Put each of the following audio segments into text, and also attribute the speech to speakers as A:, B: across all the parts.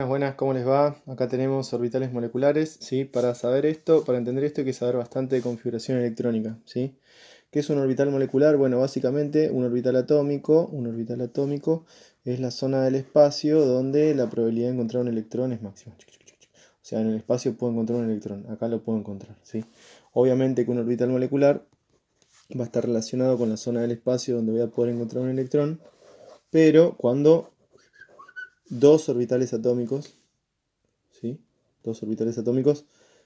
A: Buenas, buenas, ¿cómo les va? Acá tenemos orbitales moleculares, ¿sí? Para saber esto, para entender esto hay que saber bastante de configuración electrónica, ¿sí? ¿Qué es un orbital molecular? Bueno, básicamente un orbital atómico es la zona del espacio donde la probabilidad de encontrar un electrón es máxima. O sea, en el espacio puedo encontrar un electrón, acá lo puedo encontrar, ¿sí? Obviamente que un orbital molecular va a estar relacionado con la zona del espacio donde voy a poder encontrar un electrón, pero cuando dos orbitales atómicos, ¿sí? Dos orbitales atómicos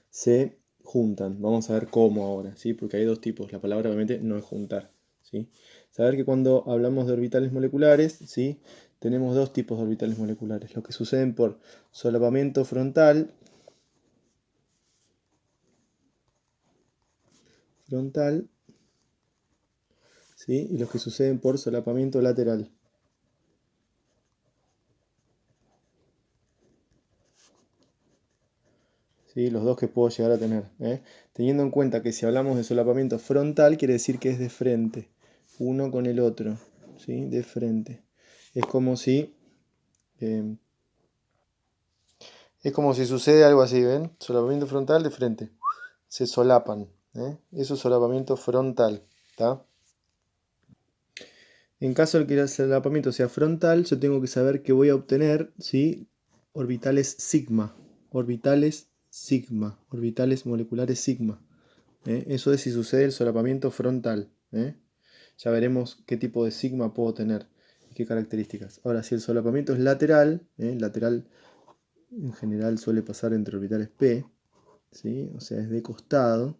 A: se juntan. Vamos a ver cómo ahora, ¿sí? Porque hay dos tipos. La palabra obviamente no es juntar, ¿sí? Saber que cuando hablamos de orbitales moleculares, ¿sí? Tenemos dos tipos de orbitales moleculares. Los que suceden por solapamiento frontal, ¿sí? Y los que suceden por solapamiento lateral. ¿Sí? Los dos que puedo llegar a tener, ¿eh? Teniendo en cuenta que si hablamos de solapamiento frontal, quiere decir que es de frente, uno con el otro, ¿sí? De frente. Es como si, eh, sucede algo así, ¿ven? Solapamiento frontal de frente. Se solapan, ¿eh? Eso es solapamiento frontal, ¿está? En caso de que el solapamiento sea frontal, yo tengo que saber que voy a obtener, ¿sí? Orbitales sigma, orbitales moleculares sigma. Eso es si sucede el solapamiento frontal, ¿eh? Ya veremos qué tipo de sigma puedo tener y qué características. Ahora, si el solapamiento es lateral, lateral en general suele pasar entre orbitales p, ¿sí? O sea, es de costado.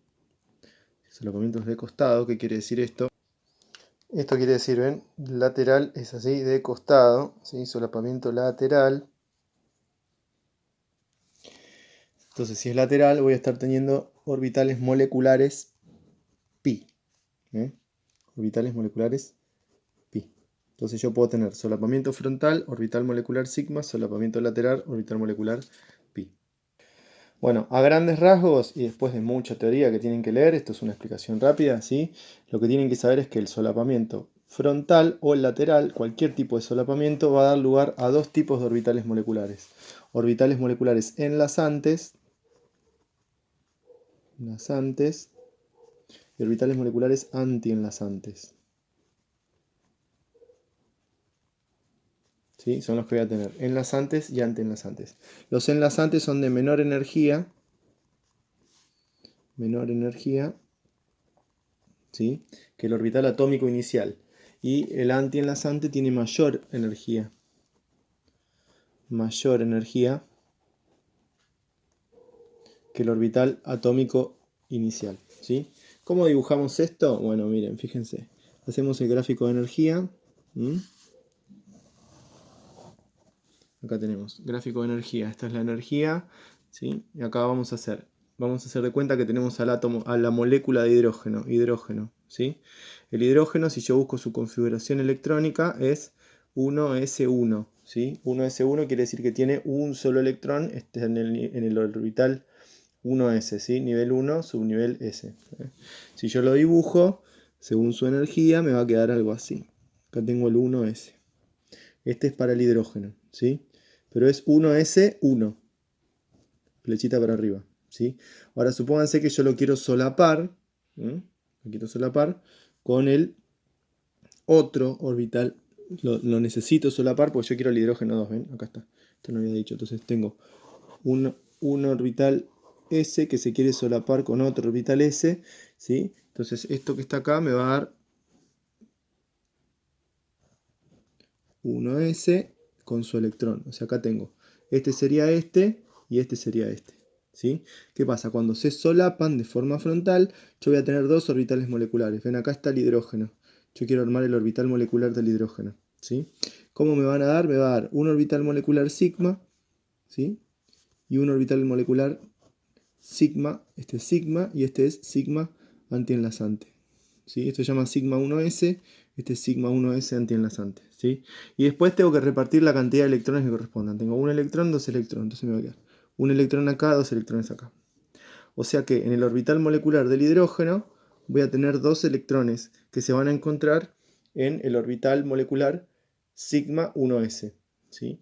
A: El solapamiento es de costado. ¿Qué quiere decir esto? Esto quiere decir, ¿ven? Lateral es así, de costado, ¿sí? Solapamiento lateral. Entonces, si es lateral, voy a estar teniendo orbitales moleculares pi. Orbitales moleculares pi. Entonces yo puedo tener solapamiento frontal, orbital molecular sigma, solapamiento lateral, orbital molecular pi. Bueno, a grandes rasgos, y después de mucha teoría que tienen que leer, esto es una explicación rápida, ¿sí? Lo que tienen que saber es que el solapamiento frontal o lateral, cualquier tipo de solapamiento, va a dar lugar a dos tipos de orbitales moleculares. Orbitales moleculares enlazantes y orbitales moleculares antienlazantes. ¿Sí? Son los que voy a tener, enlazantes y antienlazantes. Los enlazantes son de menor energía, ¿sí? Que el orbital atómico inicial. Y el antienlazante tiene mayor energía que el orbital atómico inicial, ¿sí? ¿Cómo dibujamos esto? Bueno, miren, fíjense. Hacemos el gráfico de energía. Acá tenemos gráfico de energía. Esta es la energía, ¿sí? Y acá vamos a hacer de cuenta que tenemos al átomo, a la molécula de hidrógeno, ¿sí? El hidrógeno, si yo busco su configuración electrónica, es 1s1, ¿sí? 1s1 quiere decir que tiene un solo electrón, este en el orbital 1s, ¿sí? Nivel 1, subnivel s. Si yo lo dibujo, según su energía, me va a quedar algo así. Acá tengo el 1s. Este es para el hidrógeno, ¿sí? Pero es 1s1, flechita para arriba, ¿sí? Ahora supónganse que yo lo quiero solapar, con el otro orbital. Lo necesito solapar porque yo quiero el hidrógeno 2, ¿ven? Acá está. Esto no había dicho. Entonces tengo un orbital S que se quiere solapar con otro orbital S, ¿sí? Entonces esto que está acá me va a dar 1s con su electrón. O sea, acá tengo, este sería este y este sería este, ¿sí? ¿Qué pasa? Cuando se solapan de forma frontal, yo voy a tener dos orbitales moleculares. Ven, acá está el hidrógeno. Yo quiero armar el orbital molecular del hidrógeno, ¿sí? ¿Cómo me van a dar? Me va a dar un orbital molecular sigma, ¿sí? Y un orbital molecular sigma, este es sigma y este es sigma antienlazante, ¿sí? Esto se llama sigma 1s, este es sigma 1s antienlazante, ¿sí? Y después tengo que repartir la cantidad de electrones que correspondan. Tengo un electrón, dos electrones, entonces me va a quedar un electrón acá, dos electrones acá. O sea que en el orbital molecular del hidrógeno voy a tener dos electrones que se van a encontrar en el orbital molecular sigma 1s, ¿sí?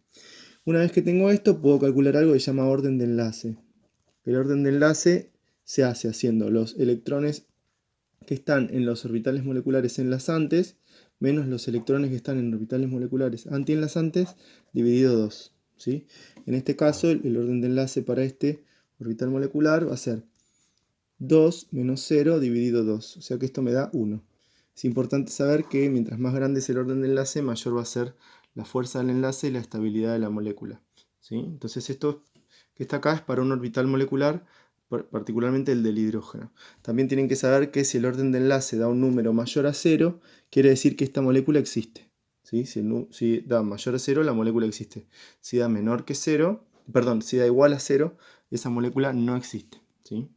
A: Una vez que tengo esto, puedo calcular algo que se llama orden de enlace. El orden de enlace se hace haciendo los electrones que están en los orbitales moleculares enlazantes menos los electrones que están en orbitales moleculares antienlazantes dividido 2. ¿Sí? En este caso, el orden de enlace para este orbital molecular va a ser 2 menos 0 dividido 2. O sea que esto me da 1. Es importante saber que mientras más grande es el orden de enlace, mayor va a ser la fuerza del enlace y la estabilidad de la molécula. ¿Sí? Entonces esto que está acá es para un orbital molecular, particularmente el del hidrógeno. También tienen que saber que si el orden de enlace da un número mayor a 0, quiere decir que esta molécula existe. ¿Sí? Si da mayor a 0, la molécula existe. Si da menor que 0, perdón, si da igual a 0, esa molécula no existe. ¿Sí?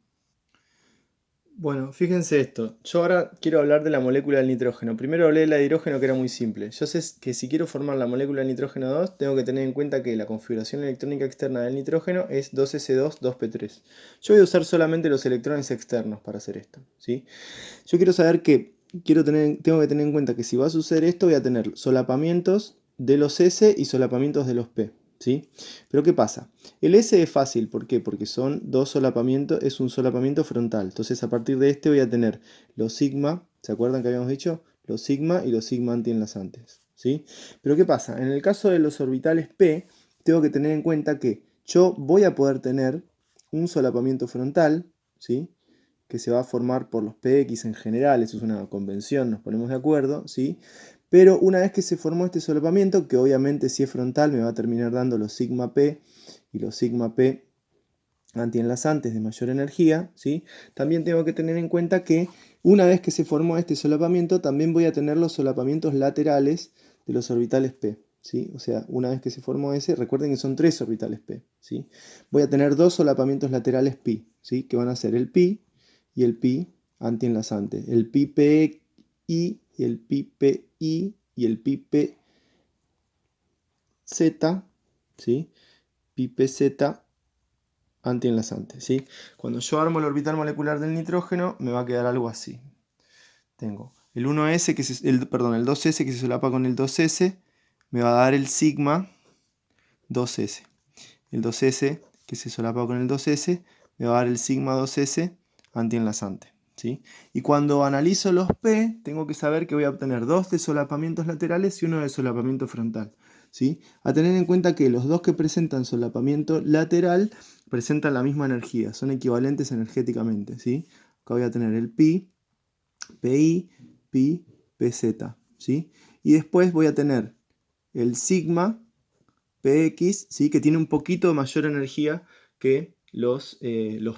A: Bueno, fíjense esto. Yo ahora quiero hablar de la molécula del nitrógeno. Primero hablé de la de hidrógeno, que era muy simple. Yo sé que si quiero formar la molécula del nitrógeno 2, tengo que tener en cuenta que la configuración electrónica externa del nitrógeno es 2s2, 2p3. Yo voy a usar solamente los electrones externos para hacer esto, ¿sí? Yo quiero saber que tengo que tener en cuenta que si va a suceder esto, voy a tener solapamientos de los S y solapamientos de los P. ¿Sí? Pero ¿qué pasa? El S es fácil, ¿por qué? Porque son dos solapamientos, es un solapamiento frontal. Entonces a partir de este voy a tener los sigma, ¿se acuerdan que habíamos dicho? Los sigma y los sigma antienlazantes. ¿Sí? Pero ¿qué pasa? En el caso de los orbitales P, tengo que tener en cuenta que yo voy a poder tener un solapamiento frontal, ¿sí? Que se va a formar por los PX en general, eso es una convención, nos ponemos de acuerdo, ¿sí? Pero una vez que se formó este solapamiento, que obviamente si es frontal me va a terminar dando los sigma P y los sigma P antienlazantes de mayor energía, ¿sí? También tengo que tener en cuenta que una vez que se formó este solapamiento, también voy a tener los solapamientos laterales de los orbitales P, ¿sí? O sea, una vez que se formó ese, recuerden que son 3 orbitales P, ¿sí? Voy a tener dos solapamientos laterales pi, ¿sí? Que van a ser el pi y el pi antienlazante. El pi PI y el pi PI y el pi PZ, ¿sí? Pi PZ antienlazante, ¿sí? Cuando yo armo el orbital molecular del nitrógeno, me va a quedar algo así. Tengo el 1s, el 2s que se solapa con el 2s, me va a dar el sigma 2s. El 2s que se solapa con el 2s, me va a dar el sigma 2s antienlazante. ¿Sí? Y cuando analizo los P, tengo que saber que voy a obtener dos de solapamientos laterales y uno de solapamiento frontal. ¿Sí? A tener en cuenta que los dos que presentan solapamiento lateral presentan la misma energía, son equivalentes energéticamente. ¿Sí? Acá voy a tener el pi, pi, pi, pz. ¿Sí? Y después voy a tener el sigma px, ¿sí? Que tiene un poquito de mayor energía que los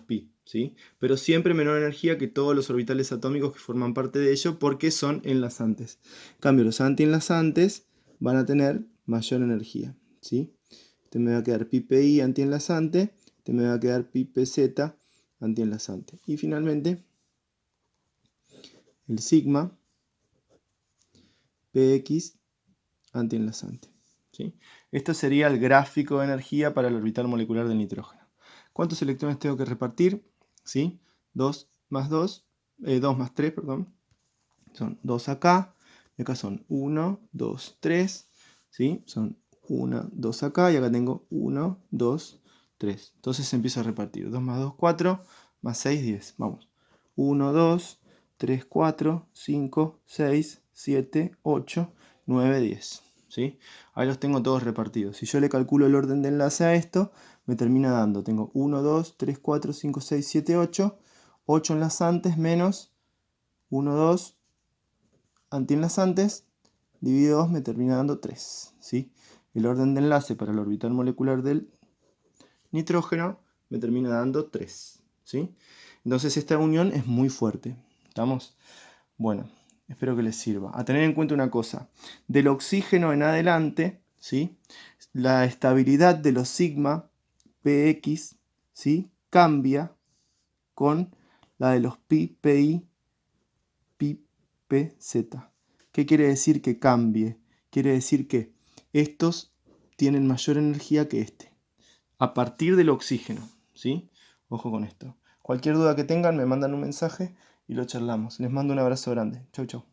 A: pi. ¿Sí? Pero siempre menor energía que todos los orbitales atómicos que forman parte de ello porque son enlazantes. En cambio, los antienlazantes van a tener mayor energía. ¿Sí? Este me va a quedar pi pi antienlazante, este me va a quedar pi pz antienlazante. Y finalmente, el sigma px antienlazante. ¿Sí? Esto sería el gráfico de energía para el orbital molecular del nitrógeno. ¿Cuántos electrones tengo que repartir? ¿Sí? 2 más 2, 2 más 3, perdón. Son 2 acá, y acá son 1, 2, 3, ¿sí? Son 1, 2 acá, y acá tengo 1, 2, 3. Entonces empiezo a repartir. 2 más 2, 4, más 6, 10. Vamos. 1, 2, 3, 4, 5, 6, 7, 8, 9, 10. ¿Sí? Ahí los tengo todos repartidos. Si yo le calculo el orden de enlace a esto, me termina dando, tengo 1, 2, 3, 4, 5, 6, 7, 8, 8 enlazantes menos 1, 2 antienlazantes, dividido 2 me termina dando 3. ¿Sí? El orden de enlace para el orbital molecular del nitrógeno me termina dando 3. ¿Sí? Entonces esta unión es muy fuerte. ¿Estamos? Bueno, espero que les sirva. A tener en cuenta una cosa. Del oxígeno en adelante, ¿sí? La estabilidad de los sigma px, ¿sí? Cambia con la de los pi, pi, pi, pz. ¿Qué quiere decir que cambie? Quiere decir que estos tienen mayor energía que este. A partir del oxígeno, ¿sí? Ojo con esto. Cualquier duda que tengan me mandan un mensaje y lo charlamos. Les mando un abrazo grande. Chau, chau.